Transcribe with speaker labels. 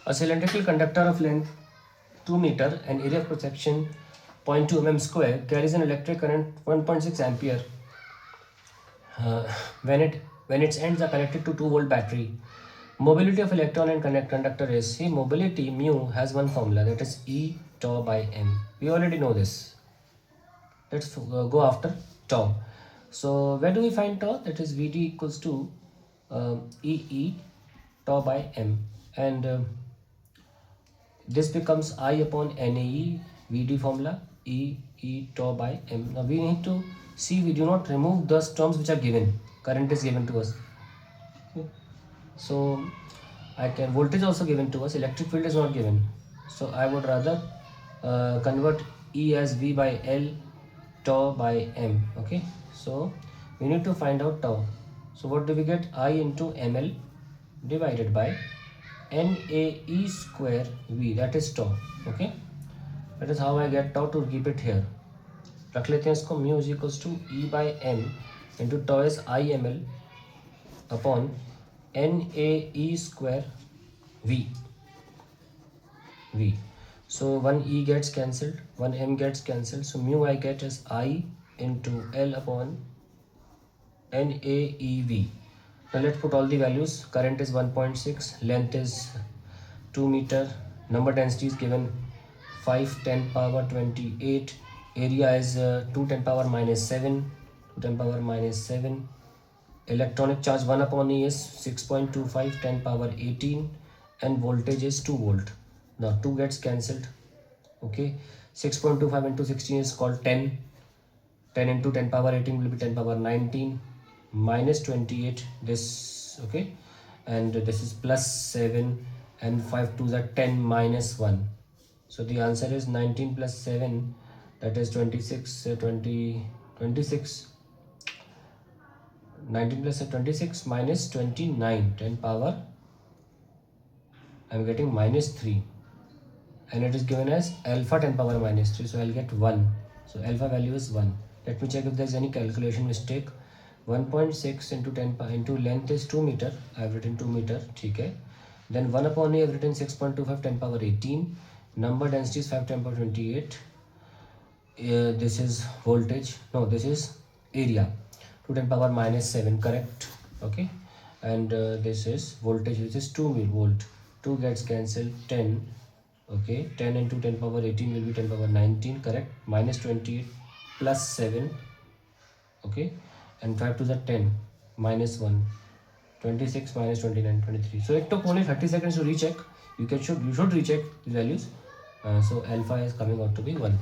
Speaker 1: A cylindrical conductor of length 2 meter and area of cross section 0.2 mm square carries an electric current 1.6 ampere uh, when its ends are connected to 2-volt battery. Mobility of electron and conductor is, see, mobility mu has one formula, that is E tau by m. We already know this. Let's go after tau. So where do we find tau? That is Vd equals to E tau by m, and this becomes I upon NAE Vd formula E tau by m. Now we need to see, we do not remove those terms which are given. Current is given to us. Okay. So I can, voltage also given to us, electric field is not given. So I would rather convert E as V by L tau by m. Okay, so we need to find out tau. So what do we get? I into ml divided by NAE square V, that is tau. Okay, that is how I get tau. To keep it here, रख लेते हैं इसको. Mu is equals to E by m into tau is IML upon NAE square V. So one E gets cancelled, one M gets cancelled. So mu I get is I into L upon NAEV. Now let's put all the values. Current is 1.6, length is 2 meter, number density is given 5 10 power 28, area is 2 10 power minus 7, 2 10 power minus 7. Electronic charge 1 upon E is 6.25 10 power 18, and voltage is 2 volt. Now 2 gets cancelled. Okay, 6.25 into 16 is called 10. 10 into 10 power 18 will be 10 power 19 minus 28 this. Okay, and this is plus 7, and 5 2s are 10 minus 1. So the answer is 19 plus 7, that is 26. 26. 19 plus 26 minus 29, 10 power, I am getting minus 3, and it is given as alpha 10 power minus 3, so I'll get 1. So alpha value is 1. Let me check if there's any calculation mistake. 1.6 into 10 into length is 2 meter, I have written 2 meter. Okay, then 1 upon E I have written 6.25 10 power 18, number density is 5 10 power 28. This is voltage, no, this is area, 2 10 power minus 7, correct. Okay, and this is voltage, which is 2 volt. 2 gets cancelled, 10. Okay, 10 into 10 power 18 will be 10 power 19, correct. Minus 28 plus 7. Okay, and 5 to the 10 minus 1, 26 minus 29, 23. So it took only 30 seconds to recheck. You should recheck the values. So alpha is coming out to be 1.